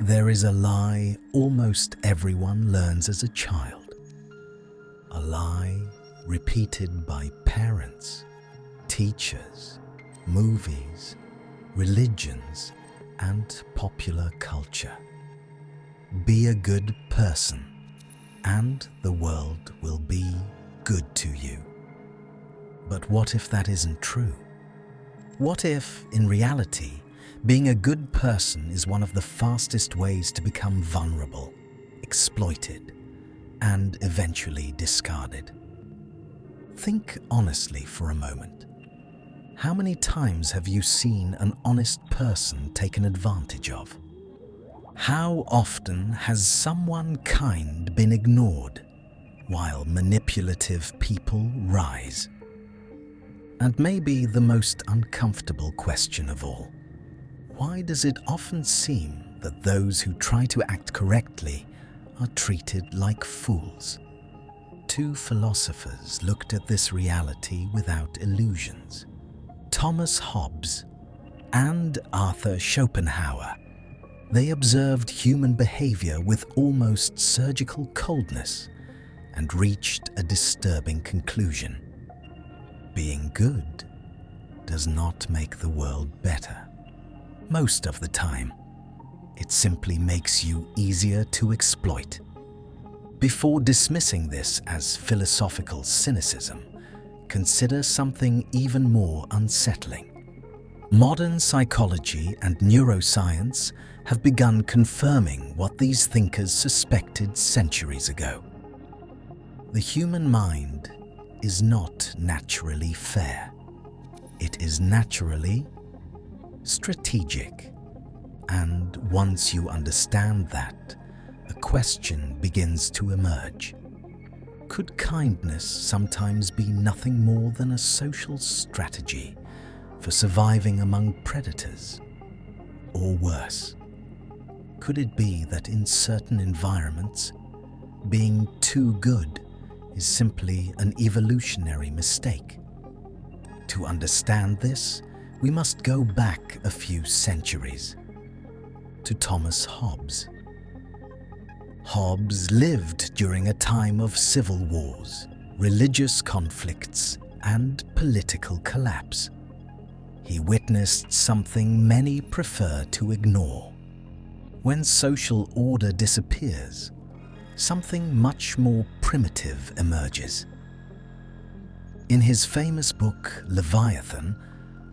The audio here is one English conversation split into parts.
There is a lie almost everyone learns as a child. A lie repeated by parents, teachers, movies, religions, and popular culture. Be a good person, and the world will be good to you. But what if that isn't true? What if, in reality, being a good person is one of the fastest ways to become vulnerable, exploited, and eventually discarded? Think honestly for a moment. How many times have you seen an honest person taken advantage of? How often has someone kind been ignored while manipulative people rise? And maybe the most uncomfortable question of all, why does it often seem that those who try to act correctly are treated like fools? Two philosophers looked at this reality without illusions. Thomas Hobbes and Arthur Schopenhauer. They observed human behavior with almost surgical coldness and reached a disturbing conclusion. Being good does not make the world better. Most of the time, it simply makes you easier to exploit. Before dismissing this as philosophical cynicism, consider something even more unsettling. Modern psychology and neuroscience have begun confirming what these thinkers suspected centuries ago. The human mind is not naturally fair. It is naturally strategic. And once you understand that, a question begins to emerge. Could kindness sometimes be nothing more than a social strategy for surviving among predators? Or worse, could it be that in certain environments, being too good is simply an evolutionary mistake? To understand this, we must go back a few centuries to Thomas Hobbes. Hobbes lived during a time of civil wars, religious conflicts, and political collapse. He witnessed something many prefer to ignore. When social order disappears, something much more primitive emerges. In his famous book, Leviathan,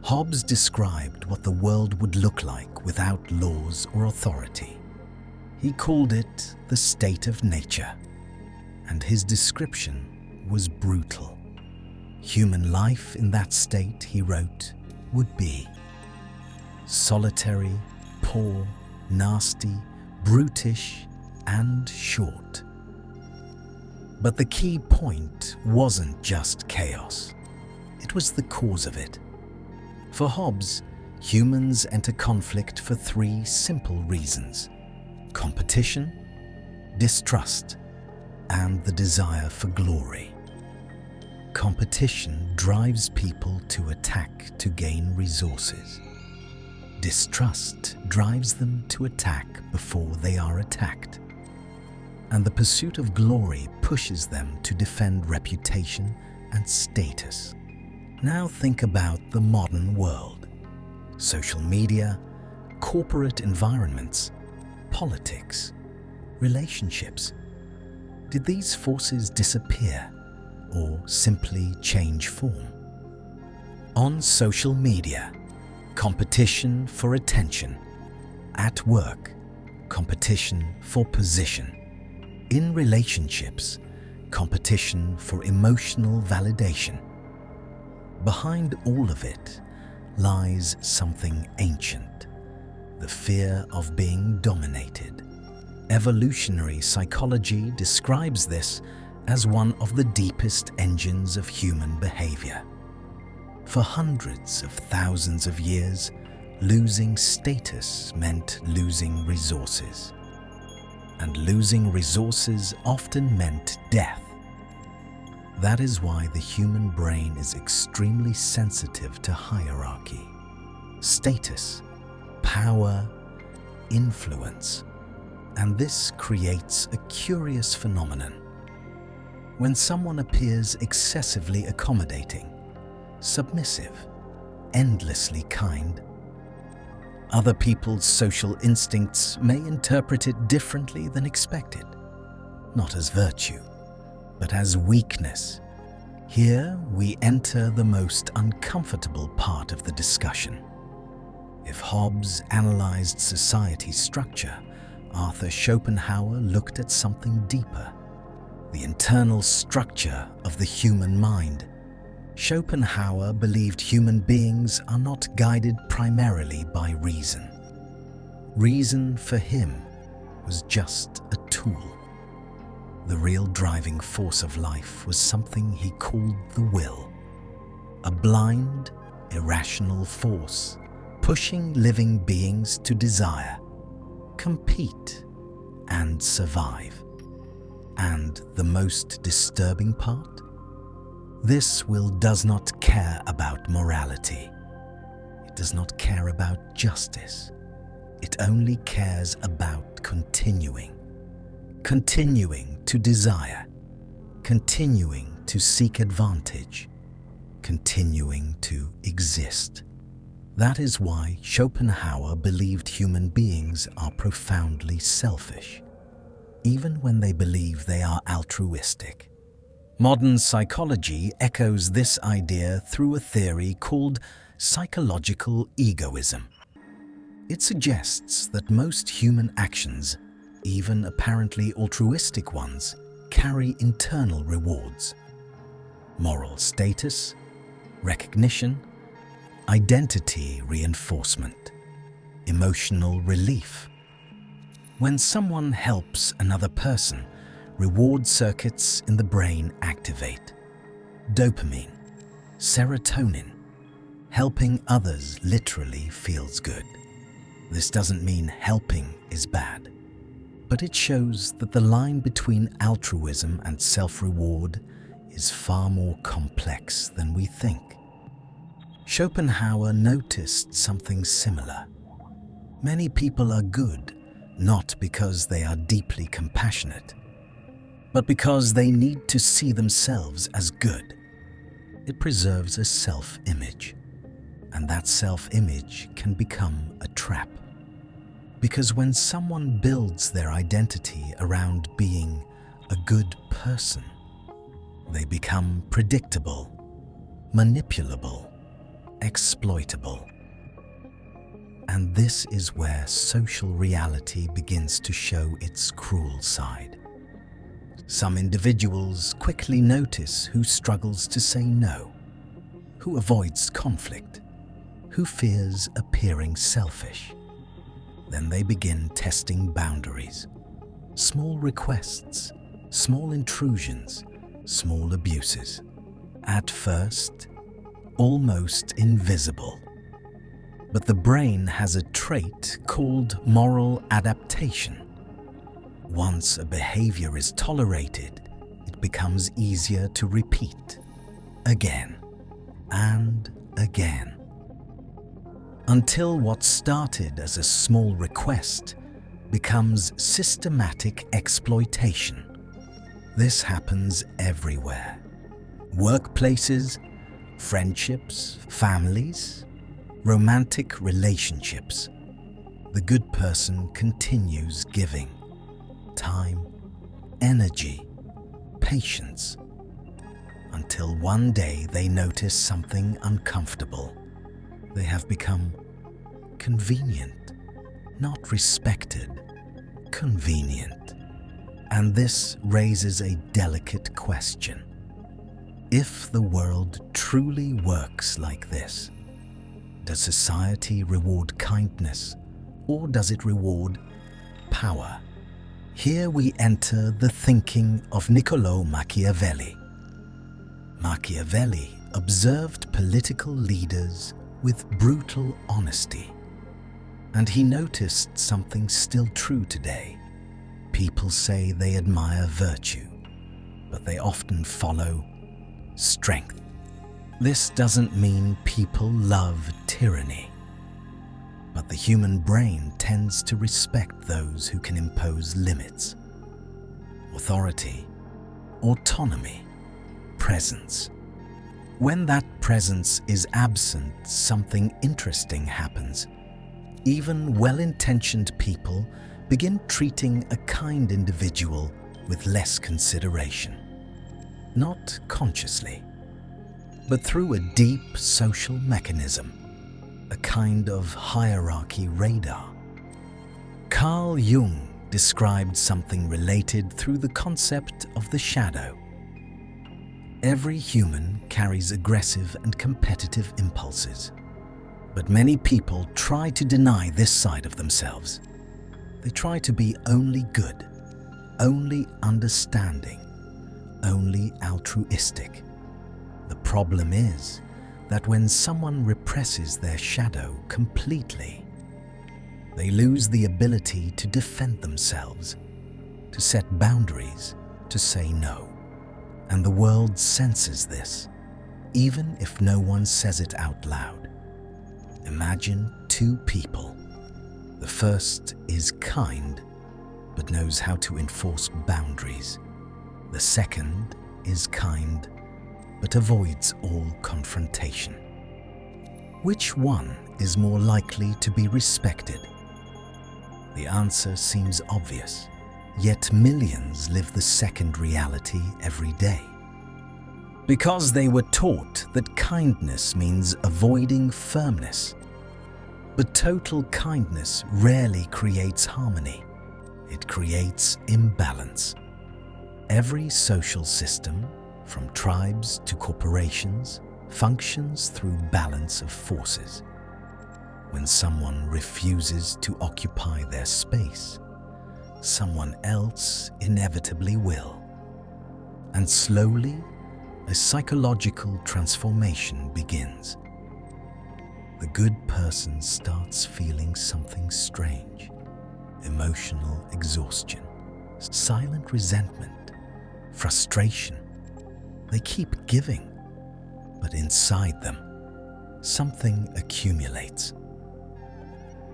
Hobbes described what the world would look like without laws or authority. He called it the state of nature, and his description was brutal. Human life in that state, he wrote, would be solitary, poor, nasty, brutish, and short. But the key point wasn't just chaos. It was the cause of it. For Hobbes, humans enter conflict for three simple reasons: competition, distrust, and the desire for glory. Competition drives people to attack to gain resources. Distrust drives them to attack before they are attacked. And the pursuit of glory pushes them to defend reputation and status. Now think about the modern world. Social media, corporate environments, politics, relationships. Did these forces disappear or simply change form? On social media, competition for attention. At work, competition for position. In relationships, competition for emotional validation. Behind all of it lies something ancient: the fear of being dominated. Evolutionary psychology describes this as one of the deepest engines of human behavior. For hundreds of thousands of years, losing status meant losing resources. And losing resources often meant death. That is why the human brain is extremely sensitive to hierarchy, status, power, influence, And this creates a curious phenomenon. When someone appears excessively accommodating, submissive, endlessly kind, other people's social instincts may interpret it differently than expected, not as virtue, but as weakness. Here we enter the most uncomfortable part of the discussion. If Hobbes analyzed society's structure, Arthur Schopenhauer looked at something deeper, the internal structure of the human mind. Schopenhauer believed human beings are not guided primarily by reason. Reason for him was just a tool. The real driving force of life was something he called the will, a blind, irrational force pushing living beings to desire, compete, and survive. And the most disturbing part? This will does not care about morality. It does not care about justice. It only cares about continuing to desire, continuing to seek advantage, continuing to exist. That is why Schopenhauer believed human beings are profoundly selfish, even when they believe they are altruistic. Modern psychology echoes this idea through a theory called psychological egoism. It suggests that most human actions, even apparently altruistic ones, carry internal rewards: moral status, recognition, identity reinforcement, emotional relief. When someone helps another person, reward circuits in the brain activate. Dopamine, serotonin. Helping others literally feels good. This doesn't mean helping is bad, but it shows that the line between altruism and self-reward is far more complex than we think. Schopenhauer noticed something similar. Many people are good, not because they are deeply compassionate, but because they need to see themselves as good. It preserves a self-image, and that self-image can become a trap. Because when someone builds their identity around being a good person, they become predictable, manipulable, exploitable. And this is where social reality begins to show its cruel side. Some individuals quickly notice who struggles to say no, who avoids conflict, who fears appearing selfish. Then they begin testing boundaries, small requests, small intrusions, small abuses. At first, almost invisible. But the brain has a trait called moral adaptation. Once a behavior is tolerated, it becomes easier to repeat again and again, until what started as a small request becomes systematic exploitation. This happens everywhere: workplaces, friendships, families, romantic relationships. The good person continues giving time, energy, patience, until one day they notice something uncomfortable. They have become convenient, not respected, convenient. And this raises a delicate question. If the world truly works like this, does society reward kindness, or does it reward power? Here we enter the thinking of Niccolò Machiavelli. Machiavelli observed political leaders with brutal honesty, and he noticed something still true today. People say they admire virtue, but they often follow strength. This doesn't mean people love tyranny. But the human brain tends to respect those who can impose limits, authority, autonomy, presence. When that presence is absent, something interesting happens. Even well-intentioned people begin treating a kind individual with less consideration. Not consciously, but through a deep social mechanism, a kind of hierarchy radar. Carl Jung described something related through the concept of the shadow. Every human carries aggressive and competitive impulses, but many people try to deny this side of themselves. They try to be only good, only understanding, only altruistic. The problem is that when someone represses their shadow completely, they lose the ability to defend themselves, to set boundaries, to say no. And the world senses this, even if no one says it out loud. Imagine two people. The first is kind, but knows how to enforce boundaries. The second is kind, but avoids all confrontation. Which one is more likely to be respected? The answer seems obvious, yet millions live the second reality every day. Because they were taught that kindness means avoiding firmness. But total kindness rarely creates harmony. It creates imbalance. Every social system, from tribes to corporations, functions through balance of forces. When someone refuses to occupy their space, someone else inevitably will. And slowly, a psychological transformation begins. The good person starts feeling something strange, emotional exhaustion, silent resentment, frustration. They keep giving, but inside them, something accumulates.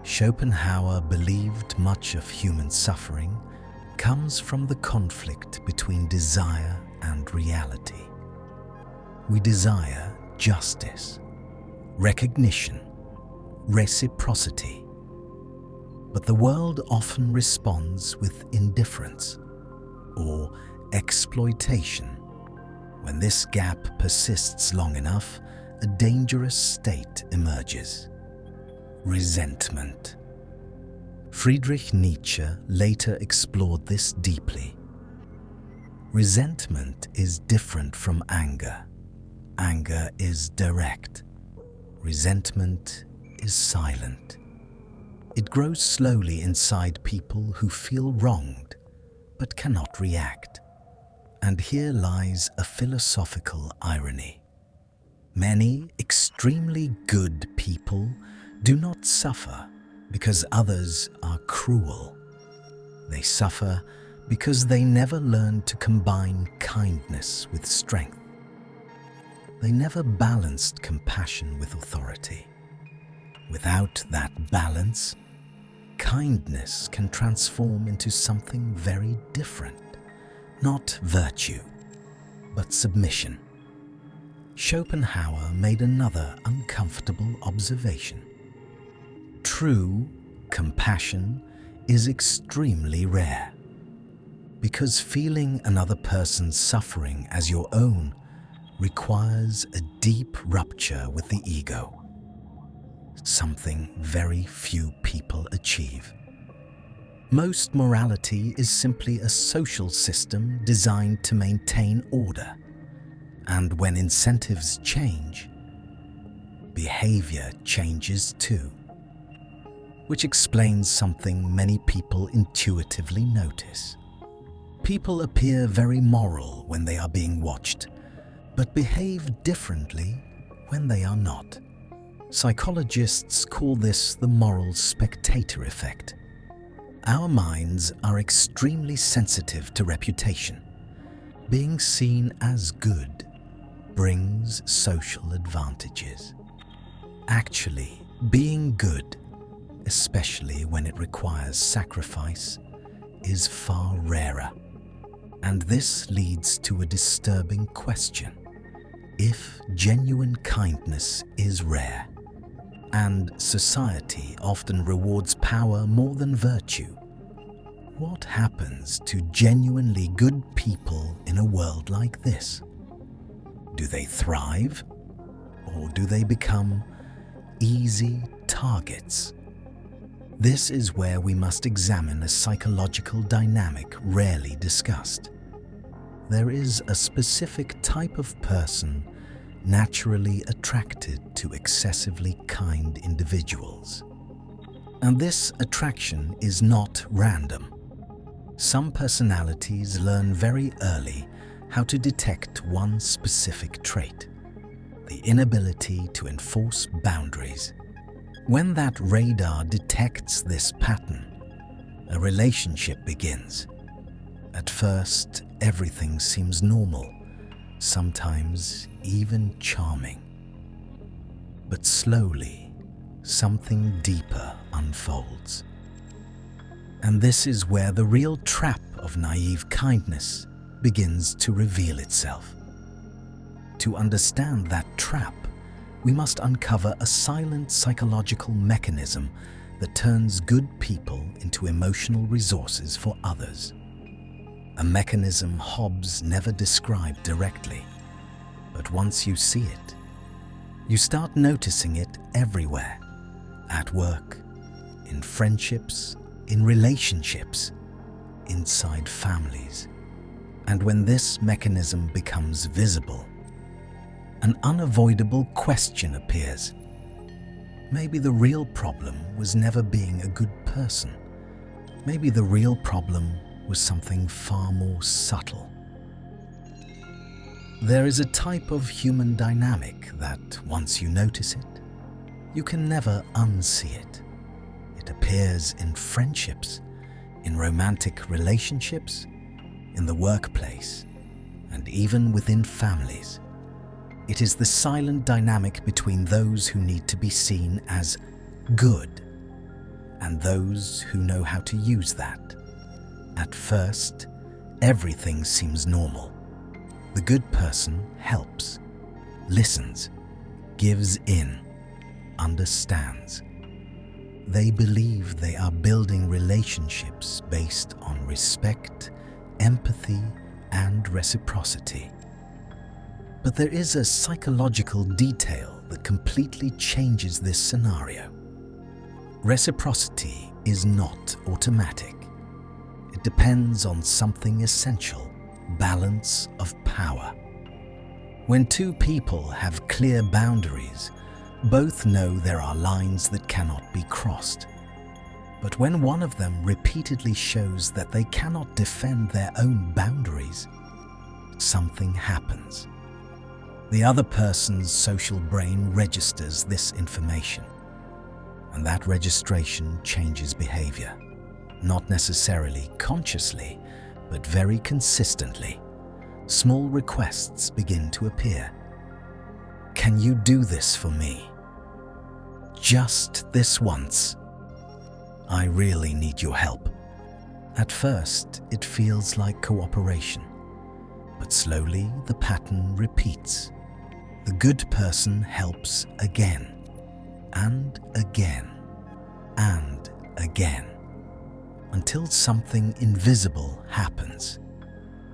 Schopenhauer believed much of human suffering comes from the conflict between desire and reality. We desire justice, recognition, reciprocity. But the world often responds with indifference or exploitation. When this gap persists long enough, a dangerous state emerges. Resentment. Friedrich Nietzsche later explored this deeply. Resentment is different from anger. Anger is direct. Resentment is silent. It grows slowly inside people who feel wronged but cannot react. And here lies a philosophical irony. Many extremely good people do not suffer because others are cruel. They suffer because they never learned to combine kindness with strength. They never balanced compassion with authority. Without that balance, kindness can transform into something very different. Not virtue, but submission. Schopenhauer made another uncomfortable observation. True compassion is extremely rare, because feeling another person's suffering as your own requires a deep rupture with the ego, something very few people achieve. Most morality is simply a social system designed to maintain order, and when incentives change, behavior changes too. Which explains something many people intuitively notice. People appear very moral when they are being watched, but behave differently when they are not. Psychologists call this the moral spectator effect. Our minds are extremely sensitive to reputation. Being seen as good brings social advantages. Actually, being good especially when it requires sacrifice, is far rarer. And this leads to a disturbing question. If genuine kindness is rare, and society often rewards power more than virtue, what happens to genuinely good people in a world like this? Do they thrive, or do they become easy targets? This is where we must examine a psychological dynamic rarely discussed. There is a specific type of person naturally attracted to excessively kind individuals. And this attraction is not random. Some personalities learn very early how to detect one specific trait: the inability to enforce boundaries. When that radar detects this pattern, a relationship begins. At first, everything seems normal, sometimes even charming. But slowly, something deeper unfolds. And this is where the real trap of naive kindness begins to reveal itself. To understand that trap, we must uncover a silent psychological mechanism that turns good people into emotional resources for others. A mechanism Hobbes never described directly, but once you see it, you start noticing it everywhere: at work, in friendships, in relationships, inside families. And when this mechanism becomes visible, an unavoidable question appears. Maybe the real problem was never being a good person. Maybe the real problem was something far more subtle. There is a type of human dynamic that, once you notice it, you can never unsee it. It appears in friendships, in romantic relationships, in the workplace, and even within families. It is the silent dynamic between those who need to be seen as good and those who know how to use that. At first, everything seems normal. The good person helps, listens, gives in, understands. They believe they are building relationships based on respect, empathy, and reciprocity. But there is a psychological detail that completely changes this scenario. Reciprocity is not automatic. It depends on something essential: balance of power. When two people have clear boundaries, both know there are lines that cannot be crossed. But when one of them repeatedly shows that they cannot defend their own boundaries, something happens. The other person's social brain registers this information, and that registration changes behavior, not necessarily consciously, but very consistently. Small requests begin to appear. Can you do this for me? Just this once. I really need your help. At first, it feels like cooperation, but slowly the pattern repeats. The good person helps again, and again, and again, until something invisible happens.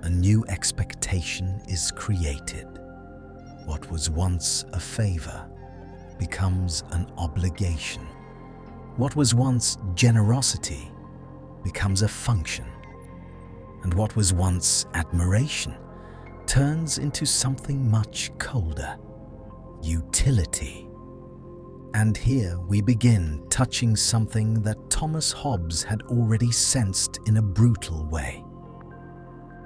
A new expectation is created. What was once a favor becomes an obligation. What was once generosity becomes a function. And what was once admiration turns into something much colder: utility. And here we begin touching something that Thomas Hobbes had already sensed in a brutal way.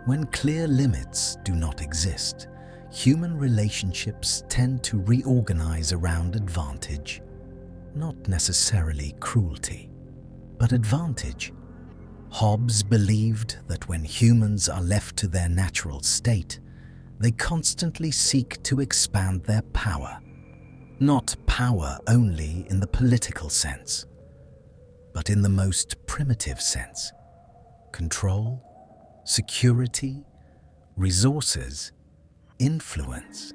When clear limits do not exist, human relationships tend to reorganize around advantage. Not necessarily cruelty, but advantage. Hobbes believed that when humans are left to their natural state, they constantly seek to expand their power. Not power only in the political sense, but in the most primitive sense: control, security, resources, influence.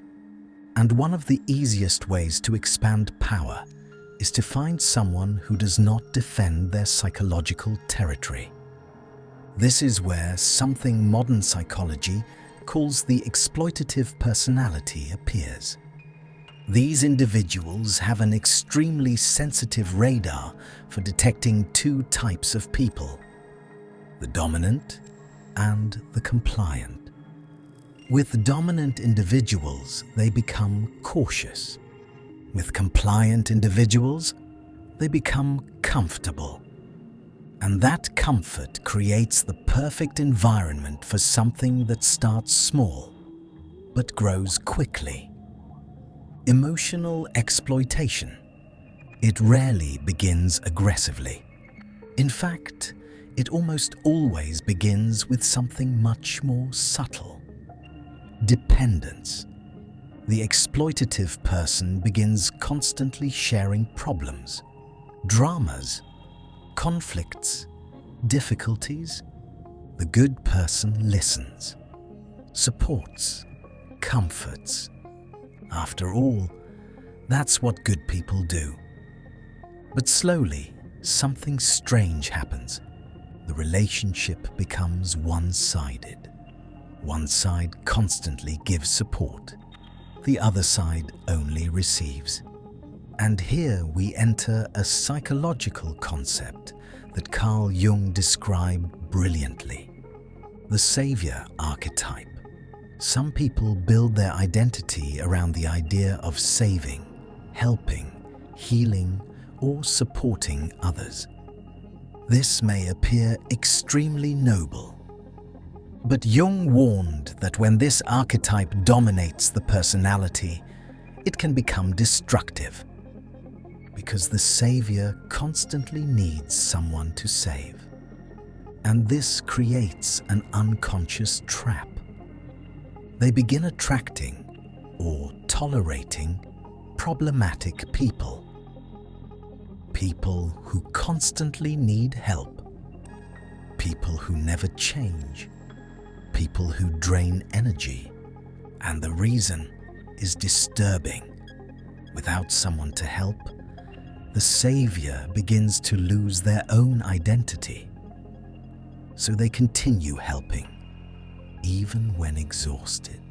And one of the easiest ways to expand power is to find someone who does not defend their psychological territory. This is where something modern psychology calls the exploitative personality appears. These individuals have an extremely sensitive radar for detecting two types of people: the dominant and the compliant. With dominant individuals, they become cautious. With compliant individuals, they become comfortable. And that comfort creates the perfect environment for something that starts small, but grows quickly. Emotional exploitation. It rarely begins aggressively. In fact, it almost always begins with something much more subtle: dependence. The exploitative person begins constantly sharing problems, dramas, conflicts, difficulties. The good person listens, supports, comforts. After all, that's what good people do. But slowly, something strange happens. The relationship becomes one-sided. One side constantly gives support. The other side only receives. And here we enter a psychological concept that Carl Jung described brilliantly: the savior archetype. Some people build their identity around the idea of saving, helping, healing, or supporting others. This may appear extremely noble. But Jung warned that when this archetype dominates the personality, it can become destructive, because the savior constantly needs someone to save. And this creates an unconscious trap. They begin attracting or tolerating problematic people. People who constantly need help. People who never change. People who drain energy. And the reason is disturbing. Without someone to help, the savior begins to lose their own identity. So they continue helping, even when exhausted,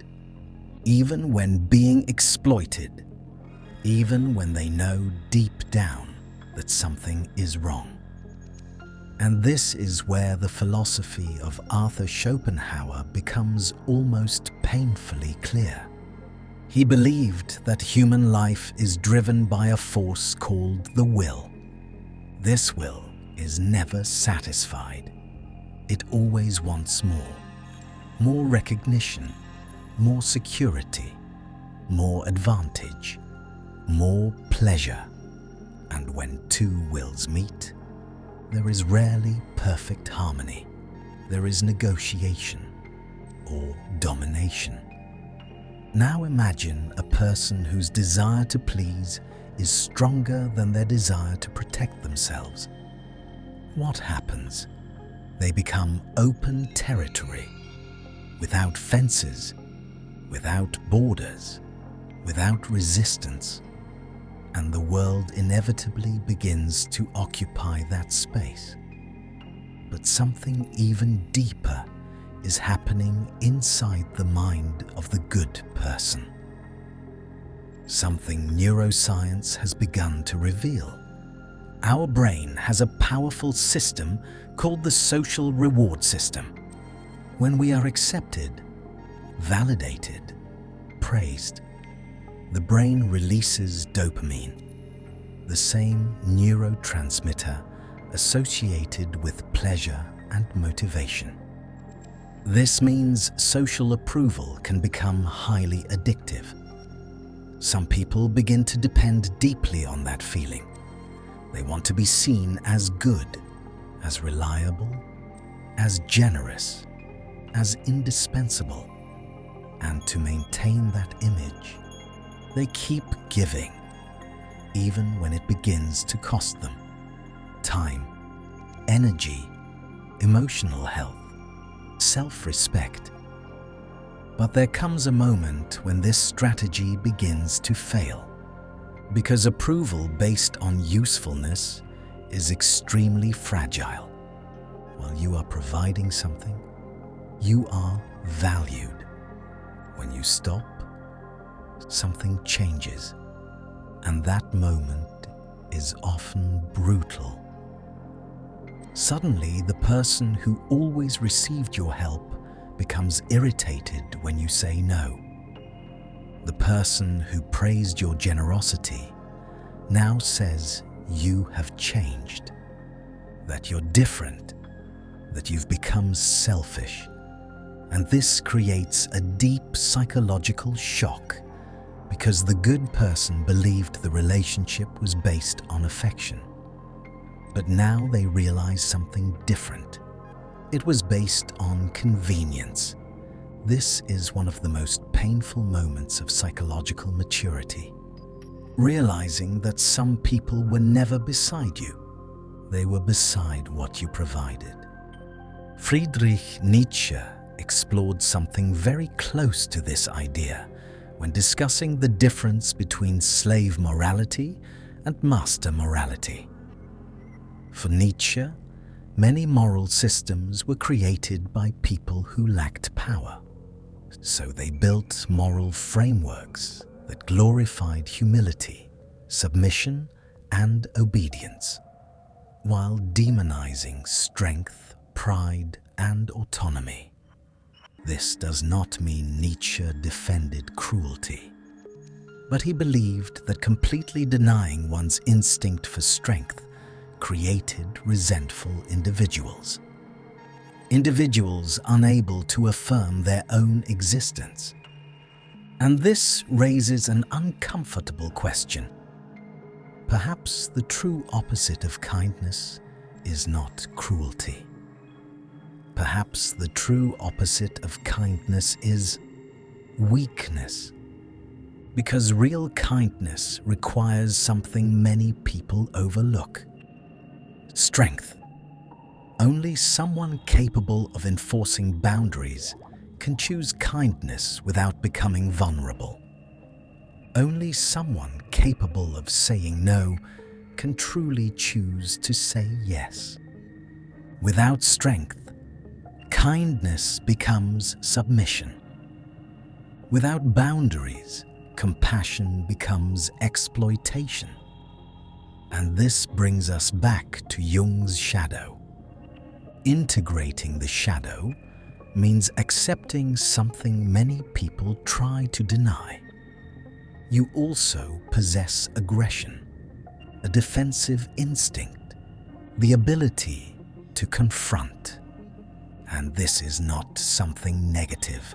even when being exploited, even when they know deep down that something is wrong. And this is where the philosophy of Arthur Schopenhauer becomes almost painfully clear. He believed that human life is driven by a force called the will. This will is never satisfied. It always wants more recognition, more security, more advantage, more pleasure. And when two wills meet, there is rarely perfect harmony. There is negotiation or domination. Now imagine a person whose desire to please is stronger than their desire to protect themselves. What happens? They become open territory, without fences, without borders, without resistance, and the world inevitably begins to occupy that space. But something even deeper is happening inside the mind of the good person. Something neuroscience has begun to reveal. Our brain has a powerful system called the social reward system. When we are accepted, validated, praised, the brain releases dopamine, the same neurotransmitter associated with pleasure and motivation. This means social approval can become highly addictive. Some people begin to depend deeply on that feeling. They want to be seen as good, as reliable, as generous, as indispensable. And to maintain that image, they keep giving, even when it begins to cost them time, energy, emotional health, self-respect. But there comes a moment when this strategy begins to fail, because approval based on usefulness is extremely fragile. While you are providing something, you are valued. When you stop, something changes, and that moment is often brutal. Suddenly, the person who always received your help becomes irritated when you say no. The person who praised your generosity now says you have changed, that you're different, that you've become selfish. And this creates a deep psychological shock, because the good person believed the relationship was based on affection. But now they realize something different. It was based on convenience. This is one of the most painful moments of psychological maturity. Realizing that some people were never beside you. They were beside what you provided. Friedrich Nietzsche explored something very close to this idea when discussing the difference between slave morality and master morality. For Nietzsche, many moral systems were created by people who lacked power. So they built moral frameworks that glorified humility, submission, and obedience, while demonizing strength, pride, and autonomy. This does not mean Nietzsche defended cruelty, but he believed that completely denying one's instinct for strength created resentful individuals. Individuals unable to affirm their own existence. And this raises an uncomfortable question. Perhaps the true opposite of kindness is not cruelty. Perhaps the true opposite of kindness is weakness. Because real kindness requires something many people overlook: strength. Only someone capable of enforcing boundaries can choose kindness without becoming vulnerable. Only someone capable of saying no can truly choose to say yes. Without strength, kindness becomes submission. Without boundaries, compassion becomes exploitation. And this brings us back to Jung's shadow. Integrating the shadow means accepting something many people try to deny. You also possess aggression, a defensive instinct, the ability to confront. And this is not something negative.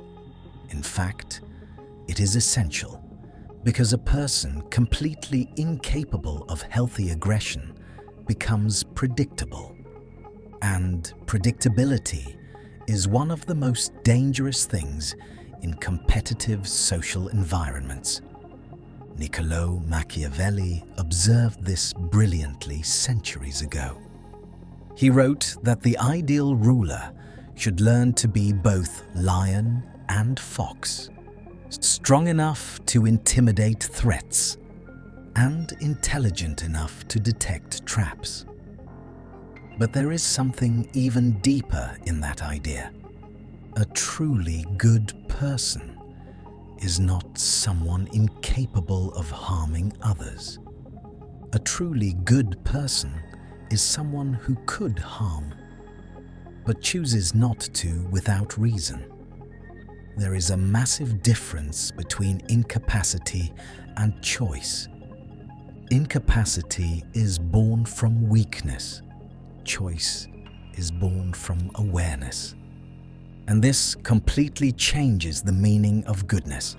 In fact, it is essential, because a person completely incapable of healthy aggression becomes predictable. And predictability is one of the most dangerous things in competitive social environments. Niccolò Machiavelli observed this brilliantly centuries ago. He wrote that the ideal ruler should learn to be both lion and fox, strong enough to intimidate threats, and intelligent enough to detect traps. But there is something even deeper in that idea. A truly good person is not someone incapable of harming others. A truly good person is someone who could harm, but chooses not to without reason. There is a massive difference between incapacity and choice. Incapacity is born from weakness. Choice is born from awareness. And this completely changes the meaning of goodness.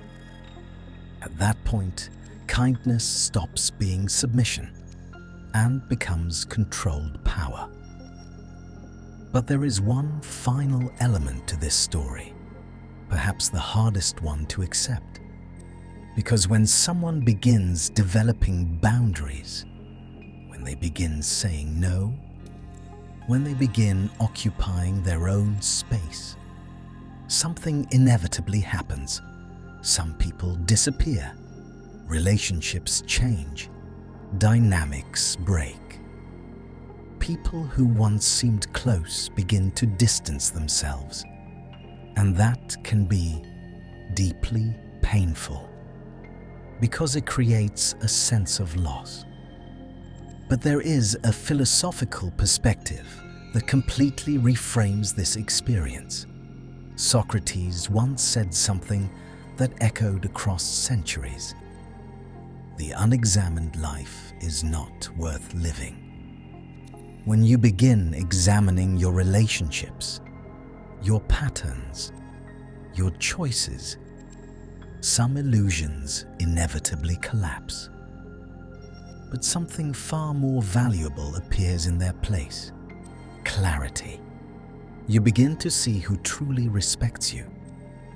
At that point, kindness stops being submission and becomes controlled power. But there is one final element to this story, perhaps the hardest one to accept. Because when someone begins developing boundaries, when they begin saying no, when they begin occupying their own space, something inevitably happens. Some people disappear, relationships change, dynamics break. People who once seemed close begin to distance themselves, and that can be deeply painful because it creates a sense of loss. But there is a philosophical perspective that completely reframes this experience. Socrates once said something that echoed across centuries. The unexamined life is not worth living. When you begin examining your relationships, your patterns, your choices, some illusions inevitably collapse. But something far more valuable appears in their place: clarity. You begin to see who truly respects you,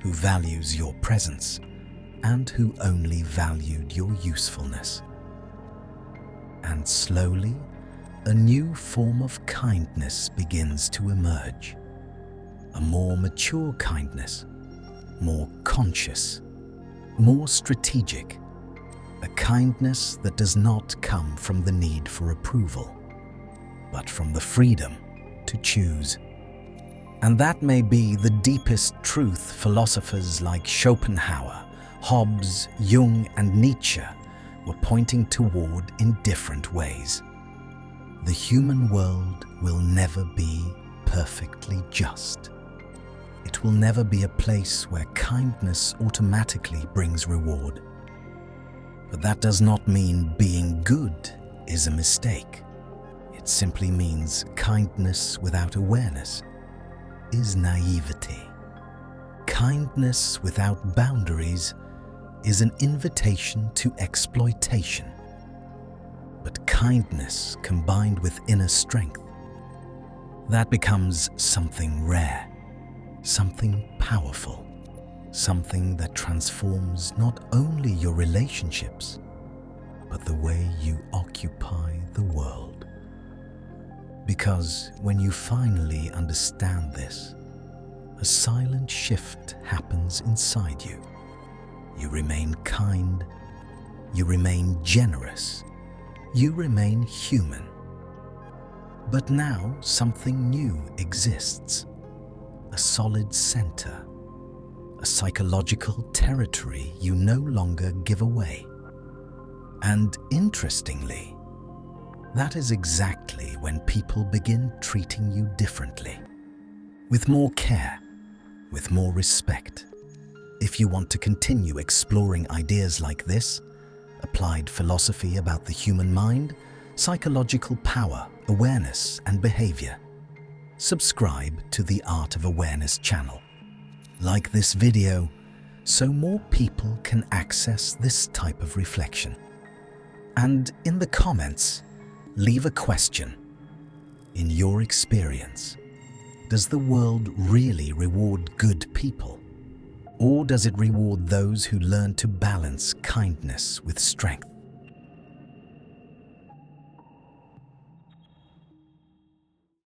who values your presence, and who only valued your usefulness. And slowly, a new form of kindness begins to emerge. A more mature kindness, more conscious, more strategic. A kindness that does not come from the need for approval, but from the freedom to choose. And that may be the deepest truth philosophers like Schopenhauer, Hobbes, Jung, and Nietzsche were pointing toward in different ways. The human world will never be perfectly just. It will never be a place where kindness automatically brings reward. But that does not mean being good is a mistake. It simply means kindness without awareness is naivety. Kindness without boundaries is an invitation to exploitation. But kindness combined with inner strength, that becomes something rare, something powerful, something that transforms not only your relationships, but the way you occupy the world. Because when you finally understand this, a silent shift happens inside you. You remain kind, you remain generous, you remain human. But now something new exists. A solid center, a psychological territory you no longer give away. And interestingly, that is exactly when people begin treating you differently, with more care, with more respect. If you want to continue exploring ideas like this, applied philosophy about the human mind, psychological power, awareness, and behavior, subscribe to the Art of Awareness channel. Like this video so more people can access this type of reflection. And in the comments, leave a question. In your experience, does the world really reward good people? Or does it reward those who learn to balance kindness with strength?